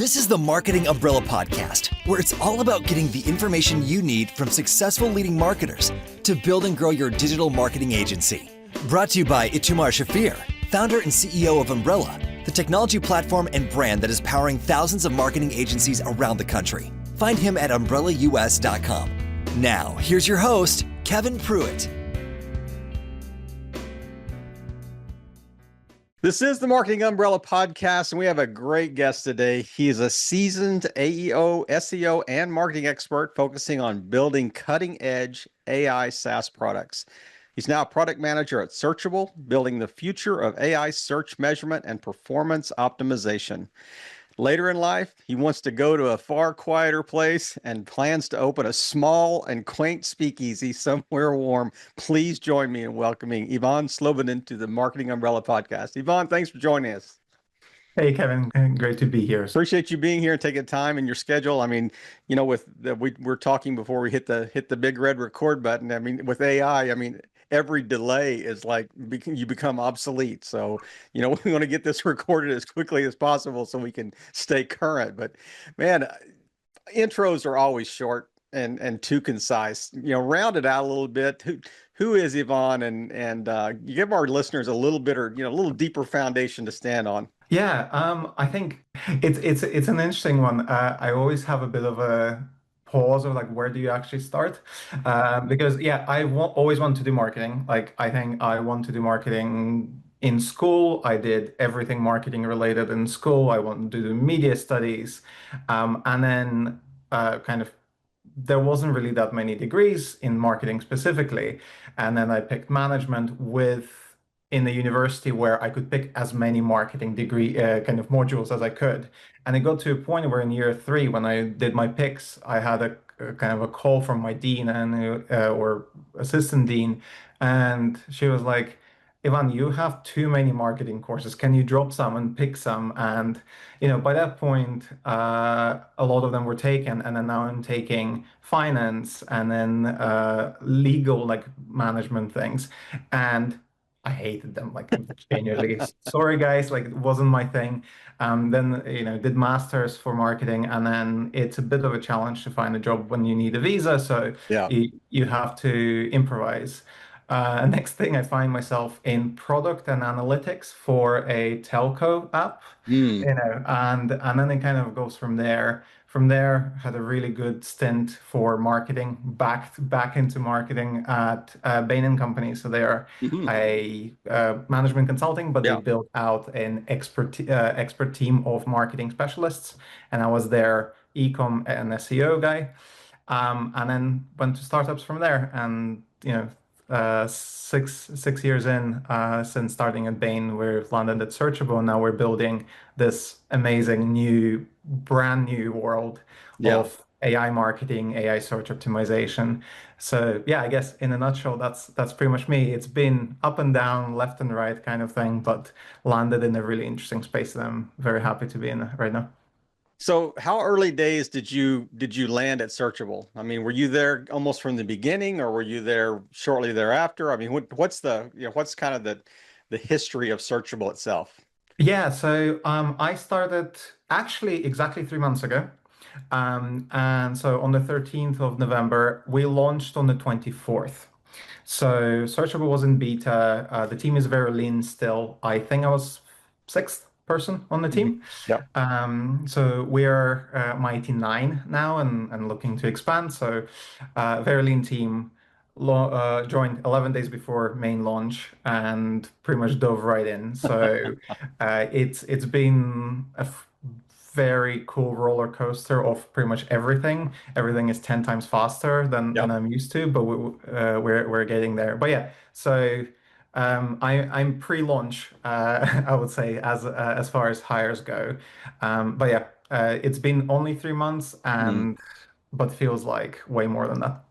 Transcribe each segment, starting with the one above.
This is the Marketing Umbrella Podcast, where it's all about getting the information you need from successful leading marketers to build and grow your digital marketing agency. Brought to you by Itamar Shafir, founder and CEO of Umbrella, the technology platform and brand that is powering thousands of marketing agencies around the country. Find him at umbrellaus.com. Now, here's your host, Kevin Pruitt. This is the Marketing Umbrella Podcast, and we have a great guest today. He is a seasoned AEO, SEO, and marketing expert focusing on building cutting-edge AI SaaS products. He's now a product manager at Searcheable, building the future of AI search measurement and performance optimization. Later in life, he wants to go to a far quieter place and plans to open a small and quaint speakeasy somewhere warm. Please join me in welcoming Ivan Slobodin to the Marketing Umbrella Podcast. Ivan, thanks for joining us. Hey, Kevin. Great to be here. Appreciate you being here and taking time in your schedule. I mean, you know, we're talking before we hit the big red record button. I mean, with AI, every delay is like you become obsolete. So, you know, we want to get this recorded as quickly as possible so we can stay current. But man, intros are always short and too concise. You know, round it out a little bit. Who is Ivan? And you give our listeners a little bit, or a little deeper foundation to stand on. Yeah, I think it's an interesting one. I always have a bit of a pause of like, where do you actually start? Because I always want to do marketing. Like, I think I want to do marketing in school. I did everything marketing related in school. I wanted to do media studies, and then there wasn't really that many degrees in marketing specifically, and then I picked management in the university where I could pick as many marketing degree kind of modules as I could. And it got to a point where in year 3, when I did my picks, I had a kind of a call from my dean or assistant dean, and she was like, "Ivan, you have too many marketing courses. Can you drop some and pick some?" And by that point, a lot of them were taken, and then now I'm taking finance and then legal, like management things, and I hated them, like, genuinely. Sorry, guys, like, it wasn't my thing. Then, did masters for marketing, and then it's a bit of a challenge to find a job when you need a visa, so Yeah. you have to improvise. Next thing, I find myself in product and analytics for a telco app, and then it kind of goes from there. From there, had a really good stint for marketing, back into marketing at Bain & Company. So they are a management consulting, but they built out an expert team of marketing specialists, and I was their ecom and SEO guy. And then went to startups from there, and 6 years in since starting at Bain, we've landed at Searcheable, and now we're building this amazing brand new world of AI marketing, AI search optimization. So I guess in a nutshell, that's pretty much me. It's been up and down, left and right kind of thing, but landed in a really interesting space that I'm very happy to be in right now. So how early days did you land at Searcheable? I mean, were you there almost from the beginning, or were you there shortly thereafter? I mean, what's kind of the history of Searcheable itself? Yeah, so I started actually exactly 3 months ago. And so on the 13th of November, we launched on the 24th. So Searcheable was in beta. The team is very lean still. I think I was 6th person on the team. Yeah. So we are mighty 9 now and looking to expand. So very lean team. Joined 11 days before main launch and pretty much dove right in. So it's been a very cool roller coaster of pretty much everything. Everything is 10 times faster than I'm used to, but we're getting there. But so I'm pre-launch, I would say, as far as hires go. But it's been only 3 months, but feels like way more than that.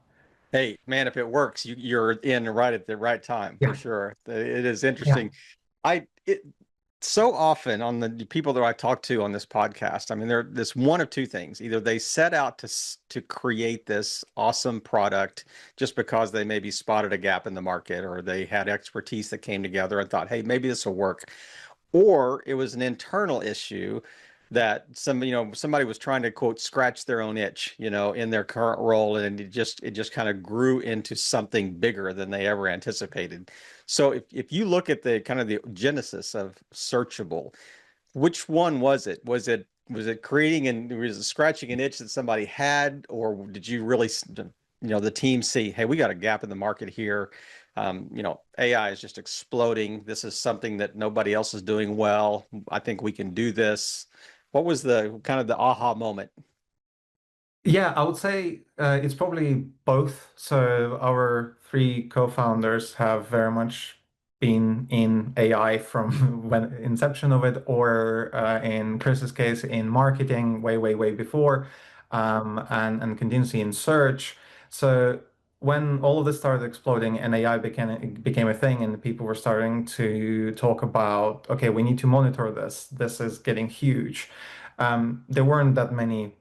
Hey, man, if it works, you're in right at the right time for sure. It is interesting. So often on the people that I talk to on this podcast, I mean, they're this one of two things. Either they set out to create this awesome product just because they maybe spotted a gap in the market, or they had expertise that came together and thought, hey, maybe this will work. Or it was an internal issue that somebody was trying to quote scratch their own itch, in their current role, and it just kind of grew into something bigger than they ever anticipated. So if you look at the kind of the genesis of Searchable, which one was it? Was it creating and was it scratching an itch that somebody had, or did you really, the team see, hey, we got a gap in the market here. AI is just exploding. This is something that nobody else is doing well. I think we can do this. What was the kind of the aha moment? Yeah, I would say it's probably both. So our three co-founders have very much been in AI from when inception of it, or in Chris's case, in marketing way, way, way before, and continuously in search. So when all of this started exploding and AI became a thing, and people were starting to talk about, okay, we need to monitor this. This is getting huge. There weren't that many,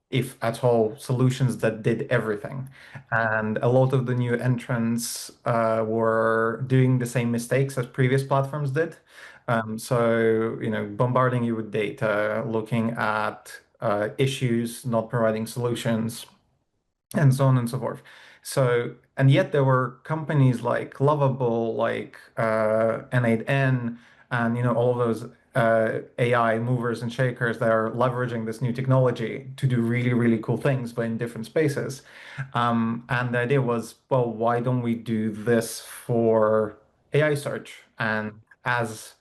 if at all, solutions that did everything. And a lot of the new entrants were doing the same mistakes as previous platforms did. So, bombarding you with data, looking at issues, not providing solutions, and so on and so forth. So, and yet there were companies like Lovable, like N8N, and all of those AI movers and shakers that are leveraging this new technology to do really, really cool things, but in different spaces. And the idea was, well, why don't we do this for AI search? And as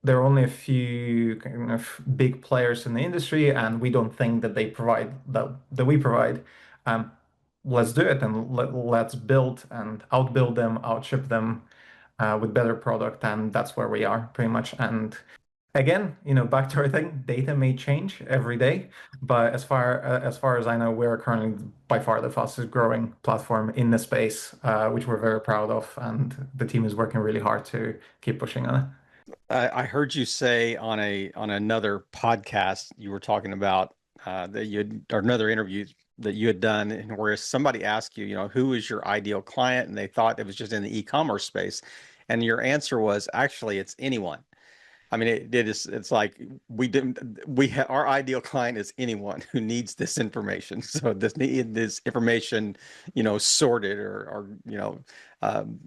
there are only a few kind of big players in the industry, and we don't think that they provide that we provide. Um, let's do it, and let's build and outbuild them, outship them with better product, and that's where we are pretty much. And again, back to our thing, data may change every day, but as far as I know, we're currently by far the fastest growing platform in the space, which we're very proud of, and the team is working really hard to keep pushing on it. I heard you say on another podcast you were talking about that or another interview that you had done, and where somebody asked you, who is your ideal client, and they thought it was just in the e-commerce space, and your answer was actually it's anyone. I mean, it's like our ideal client is anyone who needs this information. So this information, sorted or um,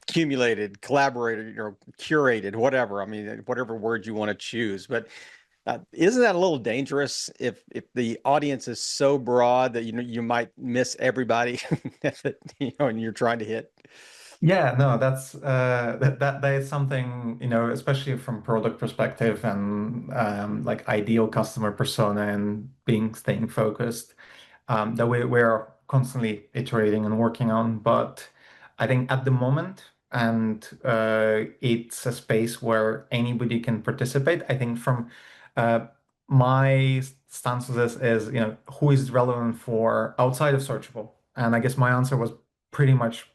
accumulated, collaborated, or curated, whatever. I mean, whatever word you want to choose. But isn't that a little dangerous if the audience is so broad that you might miss everybody that and you're trying to hit? Yeah, no, that is something, especially from product perspective and like ideal customer persona and staying focused, that we're constantly iterating and working on. But I think at the moment, and it's a space where anybody can participate. I think from uh, my stance of this is, who is relevant for outside of searchable? And I guess my answer was pretty much,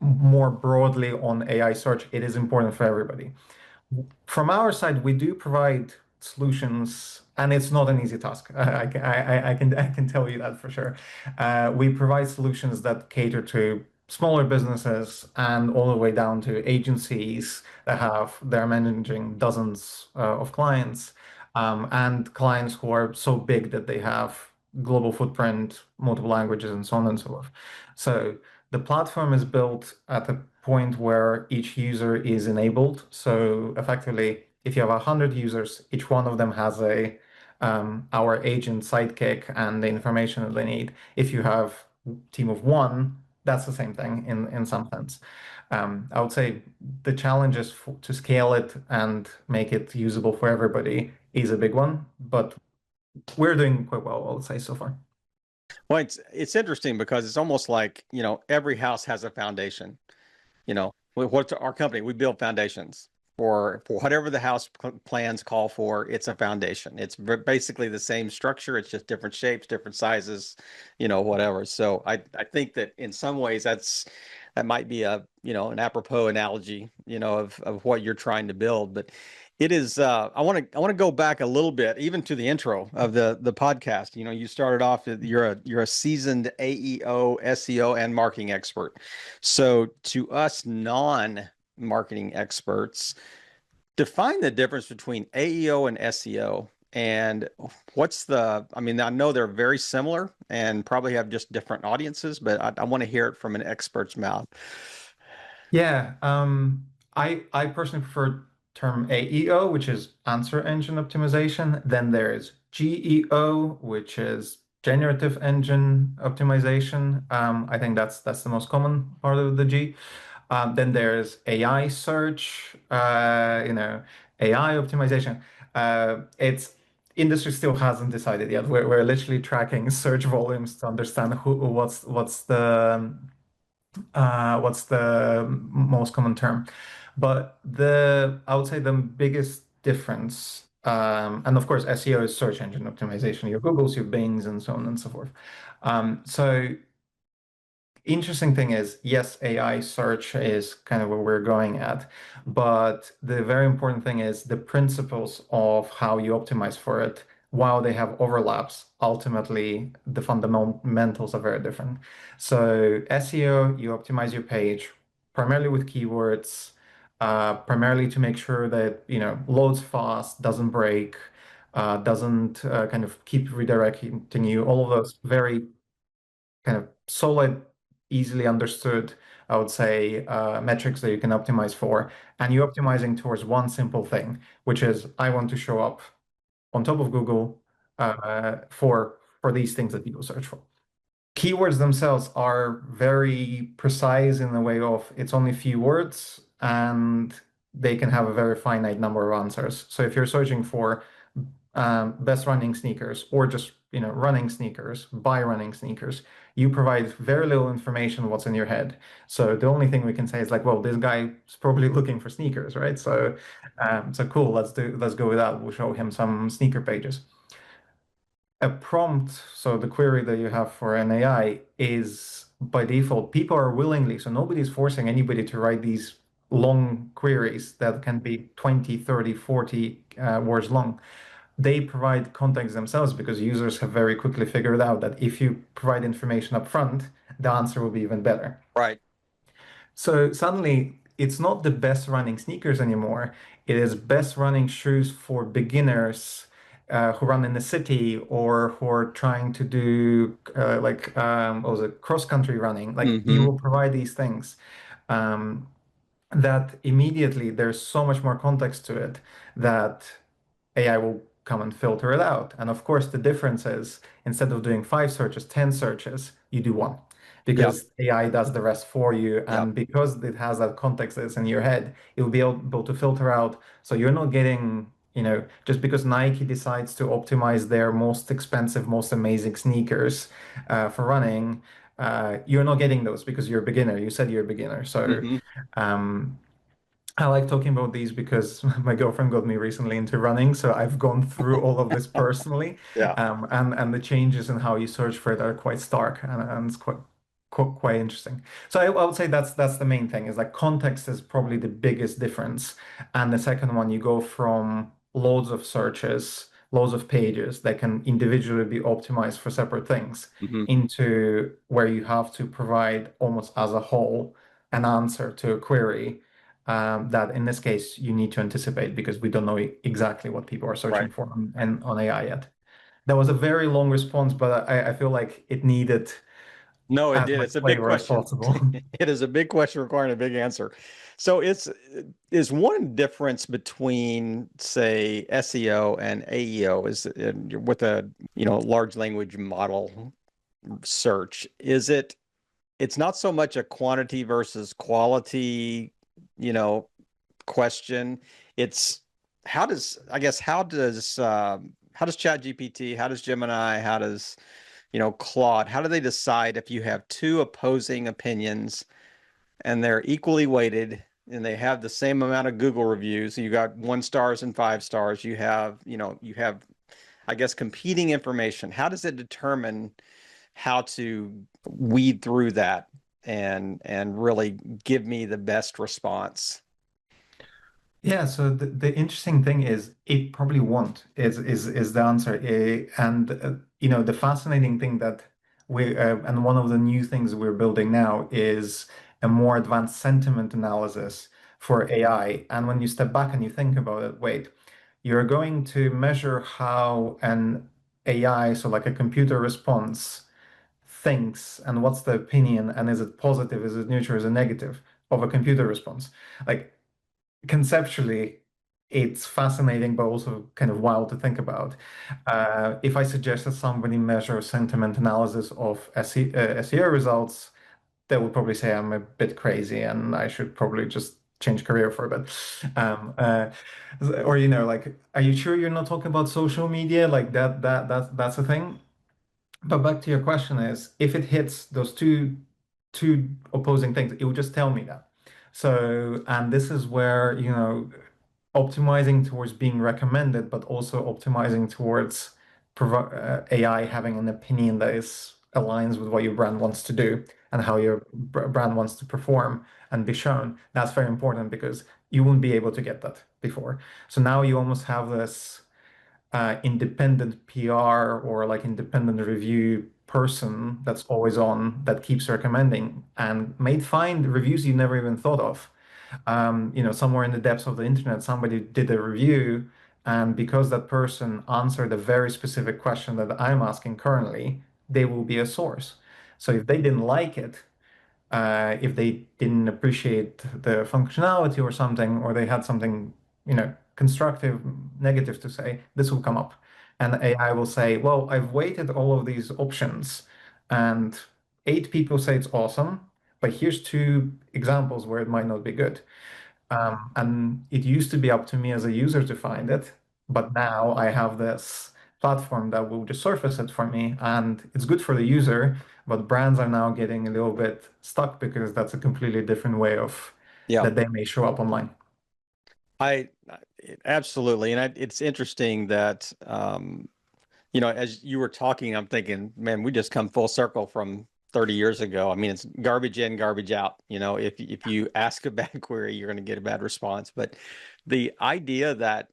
more broadly on AI search. It is important for everybody. From our side, we do provide solutions, and it's not an easy task. I can tell you that for sure. We provide solutions that cater to smaller businesses and all the way down to agencies they're managing dozens of clients, and clients who are so big that they have global footprint, multiple languages, and so on and so forth. So the platform is built at a point where each user is enabled. So effectively, if you have 100 users, each one of them has our agent sidekick and the information that they need. If you have a team of one, that's the same thing in some sense. I would say the challenge is to scale it and make it usable for everybody is a big one, but we're doing quite well, I would say, so far. Well, it's interesting because it's almost like, every house has a foundation. What's our company? We build foundations for whatever the house plans call for. It's a foundation. It's basically the same structure. It's just different shapes, different sizes, whatever. So I think that in some ways that might be an apropos analogy, of what you're trying to build. But it is I want to go back a little bit, even to the intro of the podcast. You started off, you're a seasoned AEO, SEO, and marketing expert. So to us non-marketing experts, Define the difference between AEO and SEO. And I mean, I know they're very similar and probably have just different audiences, but I want to hear it from an expert's mouth. Yeah, I personally prefer term AEO, which is answer engine optimization. Then there's GEO, which is generative engine optimization. I think that's the most common part of the G. Then there's AI search, AI optimization. It's industry still hasn't decided yet. We're literally tracking search volumes to understand what's the most common term. But I would say the biggest difference, and of course, SEO is search engine optimization, your Googles, your Bings, and so on and so forth. So interesting thing is, yes, AI search is kind of where we're going at, but the very important thing is the principles of how you optimize for it. While they have overlaps, ultimately the fundamentals are very different. So SEO, you optimize your page primarily with keywords, primarily to make sure that loads fast, doesn't break, doesn't kind of keep redirecting you. All of those very kind of solid, easily understood, I would say, metrics that you can optimize for. And you're optimizing towards one simple thing, which is I want to show up on top of Google for these things that people search for. Keywords themselves are very precise in the way of it's only a few words and they can have a very finite number of answers. So if you're searching for best running sneakers or just running sneakers, buy running sneakers, you provide very little information what's in your head. So the only thing we can say is like, well, this guy is probably looking for sneakers, right? So cool, let's go with that. We'll show him some sneaker pages. A prompt, so the query that you have for an AI is by default, people are willingly, so nobody's forcing anybody to write these long queries that can be 20, 30, 40 words long. They provide context themselves because users have very quickly figured out that if you provide information up front, the answer will be even better. Right. So suddenly, it's not the best running sneakers anymore. It is best running shoes for beginners who run in the city or who are trying to do what was it, cross-country running. Like you Hmm. will provide these things um, that immediately there's so much more context to it that AI will come and filter it out. And of course, the difference is instead of doing 5 searches, 10 searches, you do one Yep. because AI does the rest for you. Yep. And because it has that context that's in your head, it will be able to filter out. So you're not getting, just because Nike decides to optimize their most expensive, most amazing sneakers for running, you're not getting those because you're a beginner. You said you're a beginner. So, Hmm. um, I like talking about these because my girlfriend got me recently into running, so I've gone through all of this personally, Yeah. and the changes in how you search for it are quite stark, and it's quite interesting. So I would say that's the main thing is like context is probably the biggest difference, and the second one you go from loads of searches, loads of pages that can individually be optimized for separate things Hmm. into where you have to provide almost as a whole an answer to a query that in this case you need to anticipate because we don't know exactly what people are searching Right. for on AI yet. That was a very long response, but I feel like it needed No, it as did. much It's a big flavor as question. possible. It is a big question requiring a big answer. So is one difference between, say, SEO and AEO is with a, large language model search, it's not so much a quantity versus quality, you know, question. It's I guess, how does ChatGPT, how does Gemini, how does, Claude, how do they decide if you have two opposing opinions and they're equally weighted and they have the same amount of Google reviews? You got 1 stars and 5 stars. You have, I guess, competing information. How does it determine how to weed through that and really give me the best response? Yeah, so the interesting thing is it probably won't is the answer. And the fascinating thing that we and one of the new things we're building now is a more advanced sentiment analysis for AI. And when you step back and you think about it, wait, you're going to measure how an AI, so like a computer response, thinks and what's the opinion and is it positive, is it neutral, is it negative of a computer response. Like conceptually, it's fascinating, but also kind of wild to think about. If I suggest that somebody measure sentiment analysis of SEO results, they would probably say I'm a bit crazy and I should probably just change career for a bit. Or like, are you sure you're not talking about social media? Like that's a thing. But back to your question is, if it hits those two opposing things, it will just tell me that. So, and this is where, optimizing towards being recommended, but also optimizing towards AI having an opinion that is aligns with what your brand wants to do and how your brand wants to perform and be shown. That's very important because you wouldn't be able to get that before. So now you almost have this independent PR or like independent review person that's always on that keeps recommending and may find reviews you never even thought of. Somewhere in the depths of the internet, somebody did a review, and because that person answered a very specific question that I'm asking currently, they will be a source. So if they didn't like it, if they didn't appreciate the functionality or something, or they had something, constructive, negative to say, this will come up. And AI will say, well, I've weighted all of these options, and 8 people say it's awesome, but here's 2 examples where it might not be good. And it used to be up to me as a user to find it, but now I have this platform that will just surface it for me, and it's good for the user, but brands are now getting a little bit stuck because that's a completely different way of Yeah. that they may show up online. I absolutely, and it's interesting that as you were talking, I'm thinking, man, we just come full circle from 30 years ago. I mean, it's garbage in, garbage out. If you ask a bad query, you're going to get a bad response. But the idea that,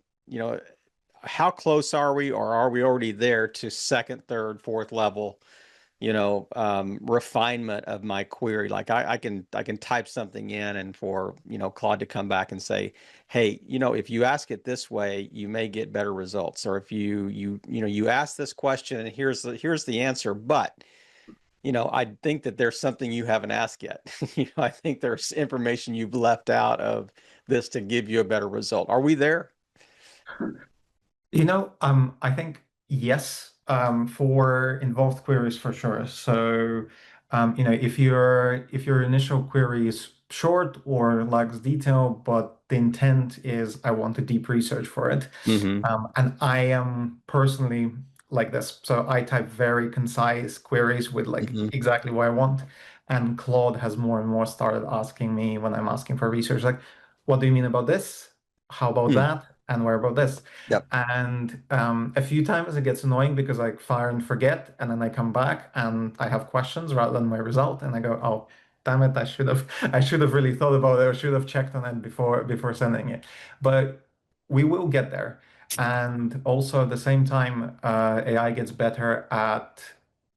how close are we, or are we already there to second, third, fourth level? Refinement of my query. Like I can type something in and for, Claude to come back and say, hey, if you ask it this way, you may get better results. Or if you ask this question and here's the answer, but I think that there's something you haven't asked yet. I think there's information you've left out of this to give you a better result. Are we there? I think yes, for involved queries for sure. So, if your initial query is short or lacks detail, but the intent is I want to deep research for it, Mm-hmm. and I am personally like this. So I type very concise queries with like Mm-hmm. exactly what I want, and Claude has more and more started asking me when I'm asking for research, like, what do you mean about this? How about Mm. that? And where about this? Yep. And a few times it gets annoying because I fire and forget, and then I come back and I have questions rather than my result, and I go, "Oh, damn it! I should have really thought about it, or should have checked on it before sending it." But we will get there. And also at the same time, AI gets better at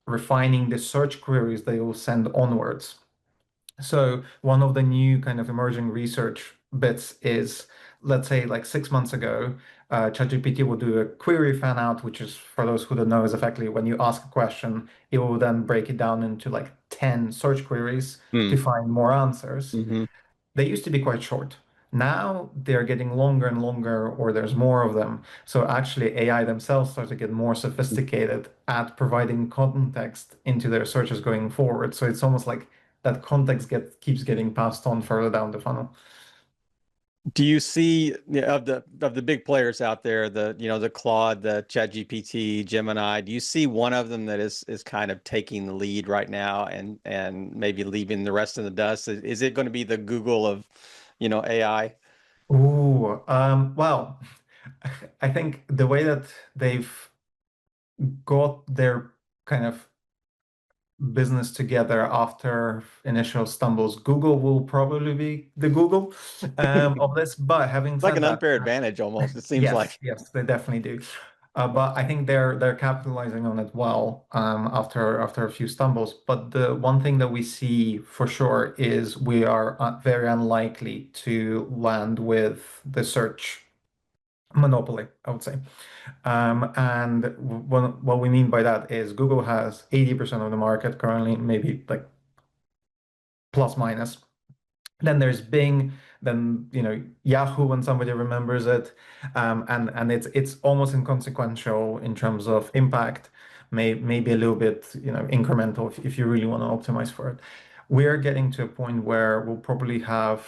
refining the search queries they will send onwards. So one of the new kind of emerging research bits is, let's say like 6 months ago, ChatGPT will do a query fan out, which is, for those who don't know, is effectively when you ask a question, it will then break it down into like 10 search queries to Mm. find more answers. Mm-hmm. They used to be quite short. Now they're getting longer and longer, or there's more of them. So actually, AI themselves start to get more sophisticated at providing context into their searches going forward. So it's almost like that context keeps getting passed on further down the funnel. Do you see, of the big players out there, the Claude, the ChatGPT, Gemini? Do you see one of them that is kind of taking the lead right now and maybe leaving the rest in the dust? Is it going to be the Google of, AI? Ooh, well, I think the way that they've got their kind of business together after initial stumbles, Google will probably be the Google of this. But having Like said an that, unfair advantage almost, it seems yes, like. yes, they definitely do. But I think they're capitalizing on it well after a few stumbles. But the one thing that we see for sure is we are very unlikely to land with the search monopoly, I would say. And what we mean by that is Google has 80% of the market currently, maybe like plus minus. Then there's Bing, then Yahoo when somebody remembers it, and it's almost inconsequential in terms of impact, maybe a little bit incremental if you really want to optimize for it. We're getting to a point where we'll probably have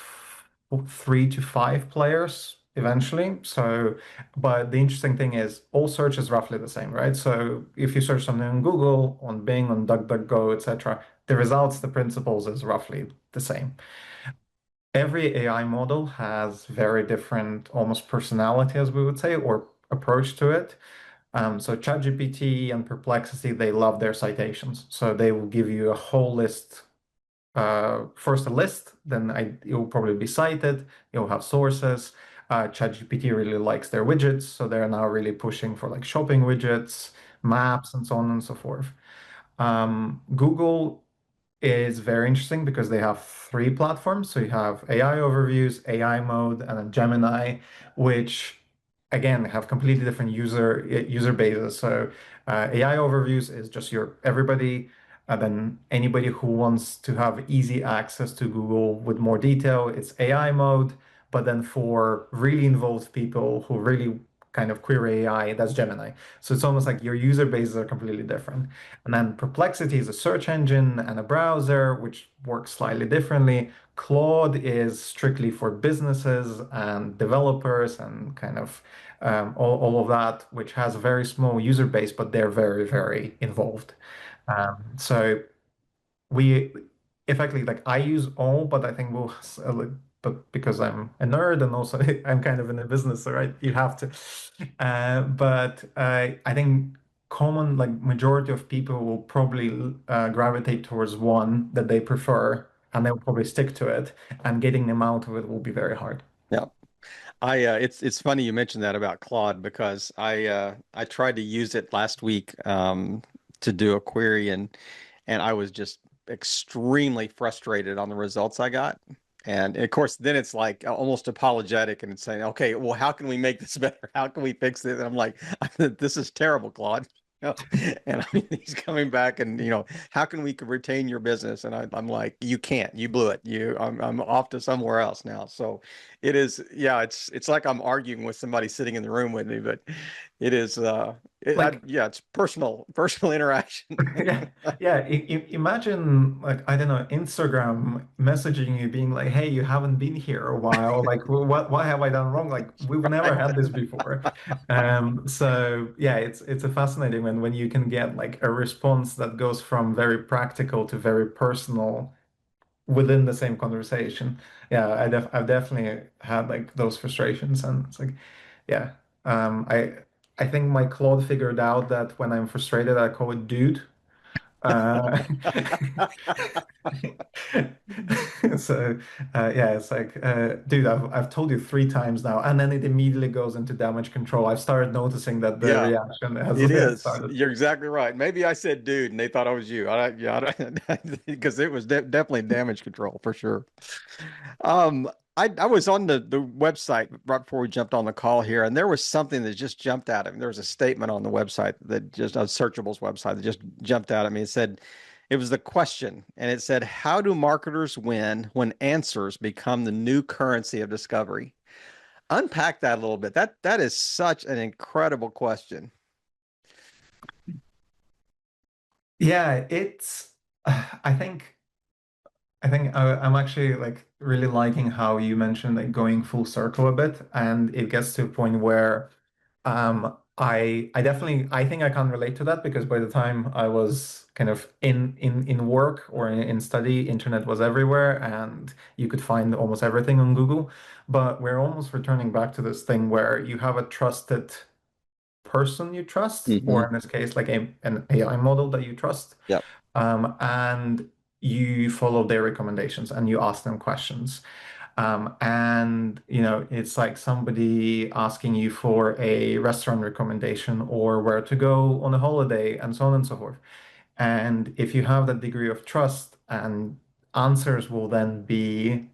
3 to 5 players eventually. So, but the interesting thing is all search is roughly the same, right? So if you search something on Google, on Bing, on DuckDuckGo, etc., the results, the principles is roughly the same. Every AI model has very different, almost personality, as we would say, or approach to it. So ChatGPT and Perplexity, they love their citations. So they will give you a whole list, first a list, then it will probably be cited. You'll have sources. ChatGPT really likes their widgets, so they're now really pushing for like shopping widgets, maps, and so on and so forth. Google is very interesting because they have 3 platforms. So you have AI overviews, AI mode, and then Gemini, which again have completely different user bases. So AI overviews is just your everybody, and then anybody who wants to have easy access to Google with more detail, it's AI mode. But then for really involved people who really kind of query AI, that's Gemini. So it's almost like your user bases are completely different. And then Perplexity is a search engine and a browser, which works slightly differently. Claude is strictly for businesses and developers and kind of all of that, which has a very small user base, but they're very, very involved. So we effectively like I use all, but I think but because I'm a nerd and also I'm kind of in the business, so right, you have to. But I think common like majority of people will probably gravitate towards one that they prefer, and they'll probably stick to it. And getting them out of it will be very hard. Yeah. It's funny you mentioned that about Claude because I tried to use it last week to do a query and I was just extremely frustrated on the results I got. And of course, then it's like almost apologetic and it's saying, okay, well, how can we make this better? How can we fix it? And I'm like, this is terrible, Claude. And I mean, he's coming back and, how can we retain your business? And I'm like, you can't, you blew it. I'm off to somewhere else now. So it is, yeah, it's like I'm arguing with somebody sitting in the room with me, but it is, Like yeah, it's personal interaction. yeah, yeah. Imagine like I don't know, Instagram messaging you, being like, "Hey, you haven't been here a while. Like, what have I done wrong? Like, we've never had this before." So yeah, it's a fascinating when you can get like a response that goes from very practical to very personal within the same conversation. Yeah, I've definitely had like those frustrations, and it's like, yeah, I think my Claude figured out that when I'm frustrated, I call it dude. Uh, so yeah, it's like, dude, I've told you 3 times now, and then it immediately goes into damage control. I've started noticing that the Yeah, reaction has it is. started. You're exactly right. Maybe I said dude and they thought I was you. Yeah, because it was definitely damage control for sure. I was on the website right before we jumped on the call here, and there was something that just jumped out at me. There was a statement on the website that just on Searchable's website that just jumped out at me. It said, it was the question, and it said, "How do marketers win when answers become the new currency of discovery?" Unpack that a little bit. That is such an incredible question. Yeah, it's. I think. I'm actually like really liking how you mentioned like going full circle a bit, and it gets to a point where I definitely I think I can relate to that because by the time I was kind of in work or in study, internet was everywhere and you could find almost everything on Google. But we're almost returning back to this thing where you have a trusted person you trust, or Hmm. in this case, like an AI model that you trust, Yep. and you follow their recommendations and you ask them questions. And it's like somebody asking you for a restaurant recommendation or where to go on a holiday and so on and so forth. And if you have that degree of trust, and answers will then be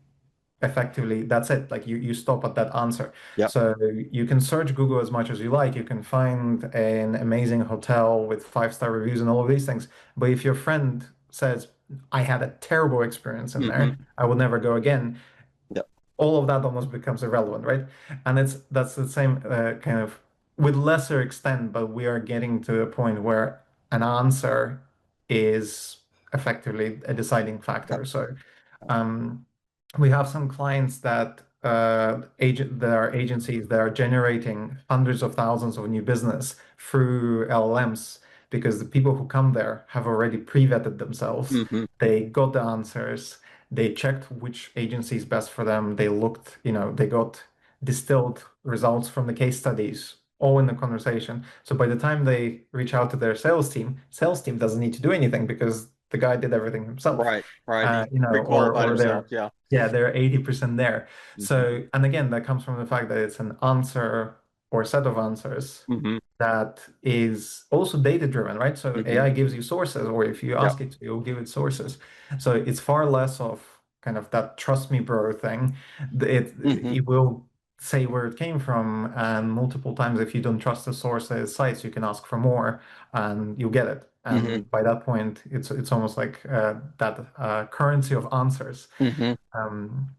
effectively, that's it. Like you stop at that answer. Yep. So you can search Google as much as you like. You can find an amazing hotel with 5-star reviews and all of these things. But if your friend says, I had a terrible experience in Hmm. there, I would never go again, Yep. all of that almost becomes irrelevant, right? And that's the same kind of with lesser extent, but we are getting to a point where an answer is effectively a deciding Yep. factor. So um, we have some clients that there are agencies that are generating hundreds of thousands of new business through LLMs because the people who come there have already pre-vetted themselves. Hmm. They got the answers, they checked which agency is best for them. They looked, they got distilled results from the case studies, all in the conversation. So by the time they reach out to their sales team doesn't need to do anything because the guy did everything himself. Right. Right. He Or pre-qualified himself. they're Yeah. yeah, they're 80% there. Hmm. So, and again, that comes from the fact that it's an answer or set of answers Hmm. that is also data driven, right? So Hmm. AI gives you sources, or if you Yep. ask it to, it'll give it sources. So it's far less of kind of that trust me bro thing. Hmm. It will say where it came from, and multiple times if you don't trust the source's sites, you can ask for more and you'll get it. Hmm. And by that point, it's almost like that currency of answers. Hmm. Um,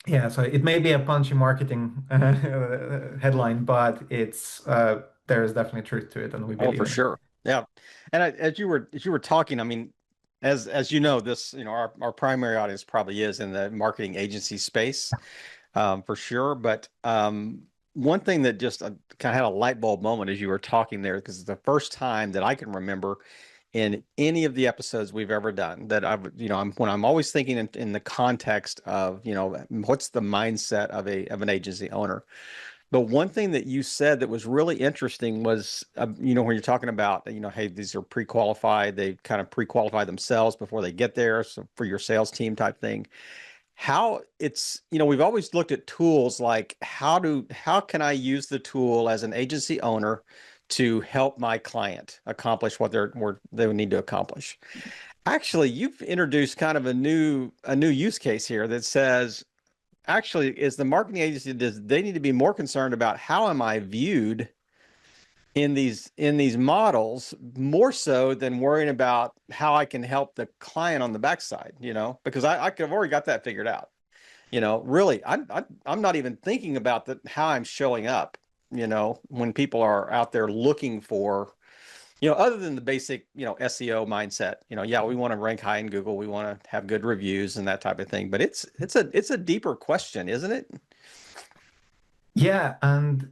yeah, so it may be a punchy marketing headline, but there is definitely truth to it, and we Oh, believe for in it. sure. Yeah. And as you were talking, I mean, as you know, this, our primary audience probably is in the marketing agency space, for sure. But one thing that just kind of had a light bulb moment as you were talking there, because it's the first time that I can remember in any of the episodes we've ever done that I'm always thinking in the context of, what's the mindset of an agency owner. But one thing that you said that was really interesting was, when you're talking about, hey, these are pre-qualified, they kind of pre-qualify themselves before they get there, so for your sales team type thing. How it's, we've always looked at tools like how can I use the tool as an agency owner to help my client accomplish what they would need to accomplish. Actually, you've introduced kind of a new use case here that says, actually, is the marketing agency, does they need to be more concerned about how am I viewed in these models, more so than worrying about how I can help the client on the backside, because I could have already got that figured out. Really, I'm not even thinking about how I'm showing up, when people are out there looking for, other than the basic, SEO mindset, yeah, we want to rank high in Google, we want to have good reviews and that type of thing. But it's a deeper question, isn't it? Yeah, and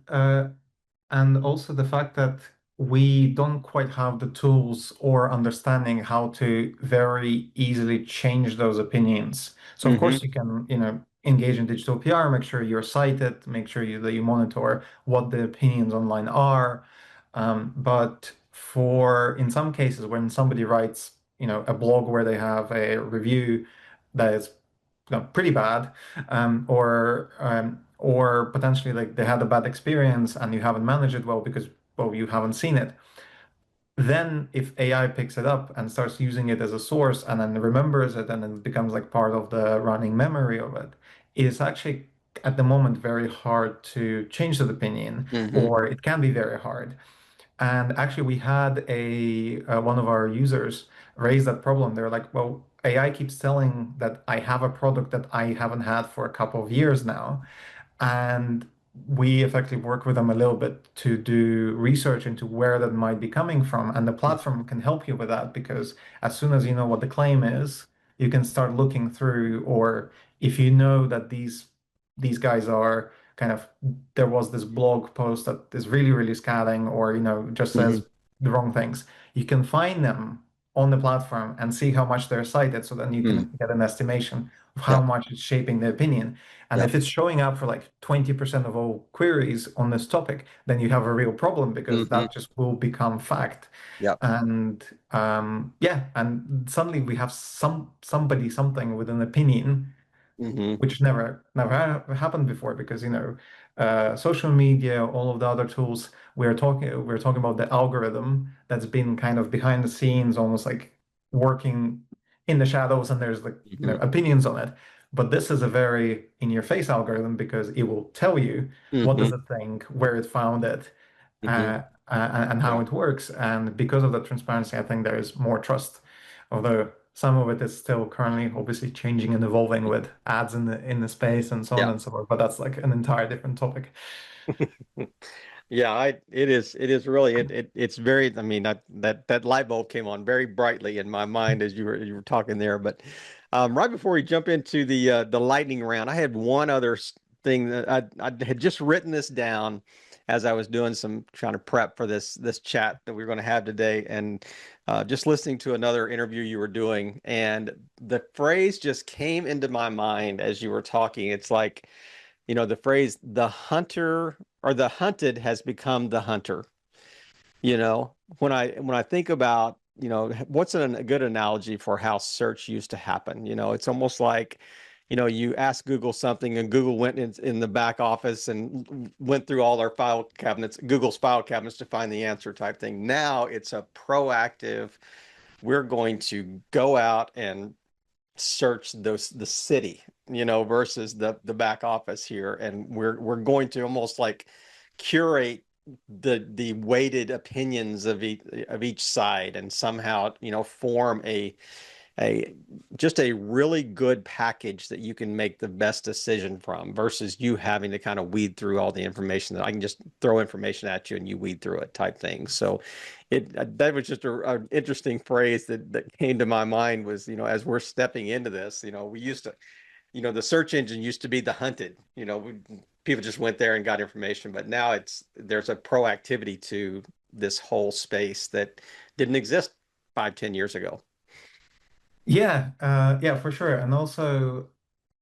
also the fact that we don't quite have the tools or understanding how to very easily change those opinions. So of Hmm. course you can, engage in digital PR, make sure you're cited, make sure that you monitor what the opinions online are. But in some cases when somebody writes, a blog where they have a review that is pretty bad, or potentially like they had a bad experience and you haven't managed it well because well you haven't seen it. Then if AI picks it up and starts using it as a source and then remembers it and it becomes like part of the running memory of it, it is actually at the moment very hard to change that opinion, Hmm. or it can be very hard. And actually, we had a one of our users raise that problem. They're like, "Well, AI keeps telling that I have a product that I haven't had for a couple of years now." And we effectively work with them a little bit to do research into where that might be coming from. And the platform can help you with that because as soon as you know what the claim is, you can start looking through, or if you know that these guys are kind of, there was this blog post that is really, really scathing, or just Hmm. says the wrong things, you can find them on the platform and see how much they're cited, so then you Hmm. can get an estimation of how Yep. much it's shaping the opinion. And Yep. if it's showing up for like 20% of all queries on this topic, then you have a real problem because Hmm. that just will become fact. Yep. And yeah, and suddenly we have somebody something with an opinion Hmm. which never happened before because social media, all of the other tools, we're talking about the algorithm that's been kind of behind the scenes, almost like working in the shadows, and there's like Hmm. opinions on it. But this is a very in-your-face algorithm because it will tell you what Hmm. does it think, where it found it, Hmm. and how Yeah. it works. And because of the transparency, I think there is more trust, although some of it is still currently obviously changing and evolving with ads in the space and so on Yeah. and so forth. But that's like an entire different topic. Yeah, it is really it's very, I mean, that light bulb came on very brightly in my mind as you were talking there. But right before we jump into the lightning round, I had one other thing that I had just written this down as I was doing some trying to prep for this chat that we are going to have today, and just listening to another interview you were doing, and the phrase just came into my mind as you were talking. It's like, the phrase the hunter or the hunted has become the hunter. When I think about, what's a good analogy for how search used to happen? It's almost like, you ask Google something and Google went in the back office and went through all our file cabinets, Google's file cabinets to find the answer type thing. Now it's a proactive, we're going to go out and search the city, versus the back office here, and we're going to almost like curate the weighted opinions of each side, and somehow form a just a really good package that you can make the best decision from, versus you having to kind of weed through all the information that I can just throw information at you and you weed through it type thing. So that was just a interesting phrase that came to my mind was, as we're stepping into this, we used to, the search engine used to be the hunted, people just went there and got information, but now there's a proactivity to this whole space that didn't exist 5, 10 years ago. Yeah, for sure. And also,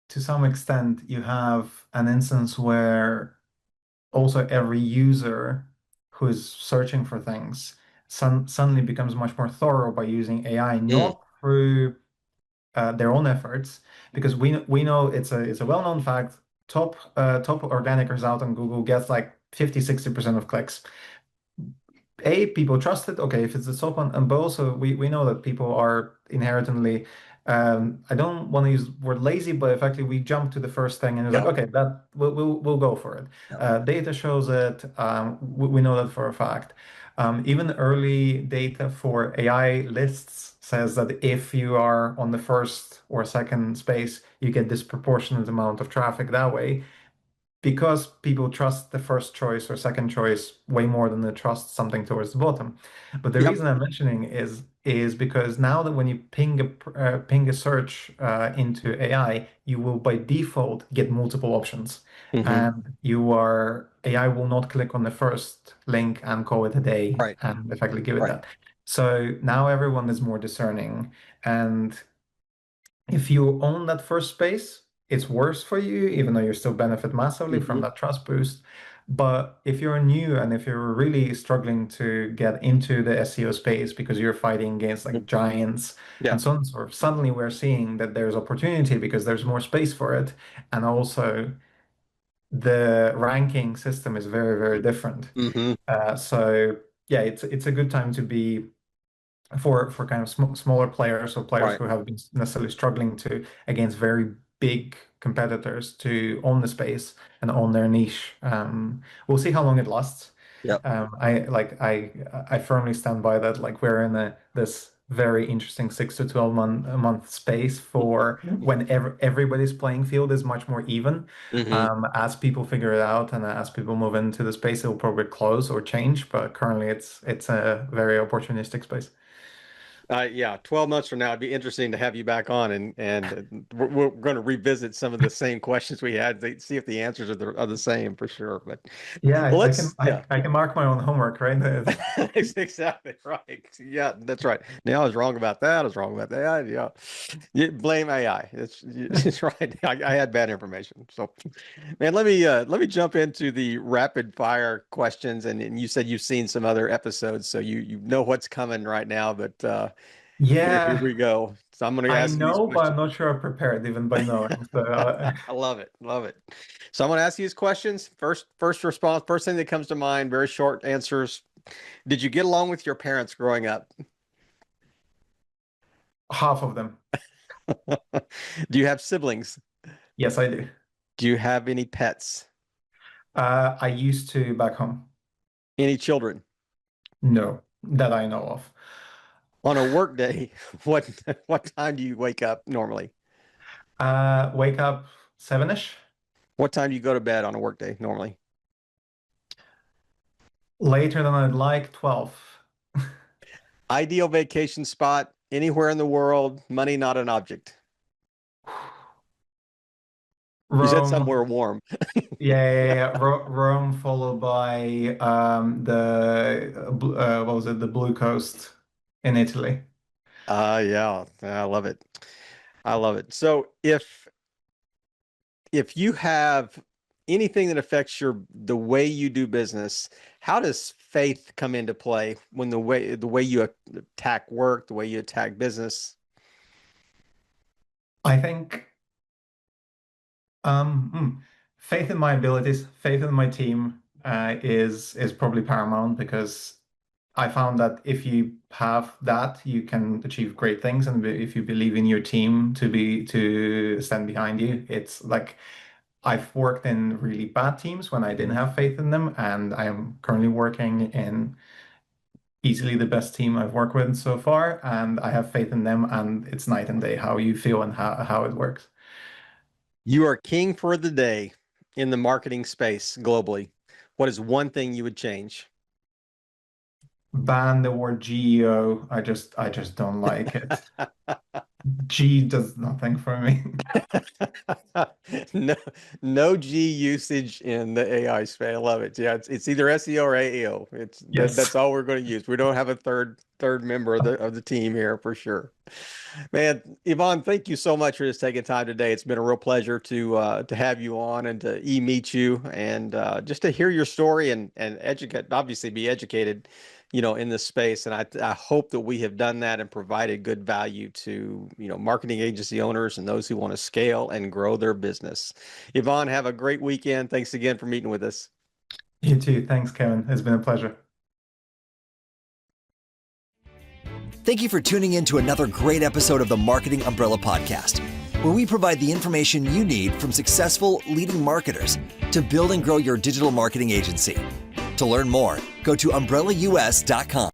to some extent, you have an instance where also every user who is searching for things suddenly becomes much more thorough by using AI, Mm. not through their own efforts, because we know it's a well-known fact. Top organic result on Google gets like 50-60% of clicks. People trust it. Okay, if it's the top one, and but also we know that people are inherently, I don't want to use the word lazy, but effectively we jump to the first thing and it's like, Yeah. okay, that we'll go for it. Yeah. Data shows it. We know that for a fact. Even early data for AI lists says that if you are on the first or second space, you get disproportionate amount of traffic that way because people trust the first choice or second choice way more than they trust something towards the bottom. But the Yep. reason I'm mentioning is because now that when you ping a search into AI, you will by default get multiple options, Hmm. and AI will not click on the first link and call it a day Right. and effectively give it Right. that. So now everyone is more discerning, and if you own that first space, it's worse for you, even though you still benefit massively from Hmm. that trust boost. But if you're new and if you're really struggling to get into the SEO space because you're fighting against like giants Yeah. and so on and so forth, suddenly we're seeing that there's opportunity because there's more space for it. And also the ranking system is very, very different. Hmm. So yeah, it's a good time to be for kind of smaller players or players Right. who have been necessarily struggling to against very big competitors to own the space and own their niche. We'll see how long it lasts. Yep. I firmly stand by that. Like we're in this very interesting 6 to 12 month space for when everybody's playing field is much more even. Hmm. As people figure it out and as people move into the space, it will probably close or change. But currently, it's a very opportunistic space. Yeah, 12 months from now, it'd be interesting to have you back on, and we're going to revisit some of the same questions we had, to see if the answers are the same for sure. But Yeah, well, I can yeah. I can mark my own homework, right? Exactly right. Yeah, that's right. Now I was wrong about that. I was wrong about that. Yeah. You blame AI. It's right. I had bad information. So, man, let me jump into the rapid fire questions. And you said you've seen some other episodes, so you know what's coming right now. But Here Yeah, we go. So I'm going to I ask you these know, but I'm questions. not sure I'm prepared even by knowing. So, I love it. Love it. So I'm going to ask you these questions. First response, first thing that comes to mind, very short answers. Did you get along with your parents growing up? half of them. Do you have siblings? Yes, I do. Do you have any pets? I used to back home. Any children? No, that I know of. On a work day, what what time do you wake up normally? Wake up 7-ish. What time do you go to bed on a work day normally? Later than I'd like, 12. Ideal vacation spot anywhere in the world, money not an object. You said Rome, somewhere warm. Rome followed by what was it? The Blue Coast in Italy. Yeah, I love it. I love it. So if you have anything that affects the way you do business, how does faith come into play when the way you attack work, the way you attack business? I think faith in my abilities, faith in my team is probably paramount because I found that if you have that, you can achieve great things, and if you believe in your team to stand behind you, it's like I've worked in really bad teams when I didn't have faith in them, and I am currently working in easily the best team I've worked with so far, and I have faith in them, and it's night and day how you feel and how it works. You are king for the day in the marketing space globally. What is one thing you would change? Ban the word GEO. I just don't like it. G does nothing for me. No, no G usage in the AI space. I love it. Yeah, it's either SEO or AEO. Yes. That's all we're going to use. We don't have a third member of the team here for sure. Man, Yvonne, thank you so much for just taking time today. It's been a real pleasure to have you on and to meet you and just to hear your story and educate, obviously be educated, in this space. And I hope that we have done that and provided good value to, marketing agency owners and those who want to scale and grow their business. Yvonne, have a great weekend. Thanks again for meeting with us. You too. Thanks, Kevin. It's been a pleasure. Thank you for tuning in to another great episode of the Marketing Umbrella Podcast, where we provide the information you need from successful leading marketers to build and grow your digital marketing agency. To learn more, go to umbrellaus.com.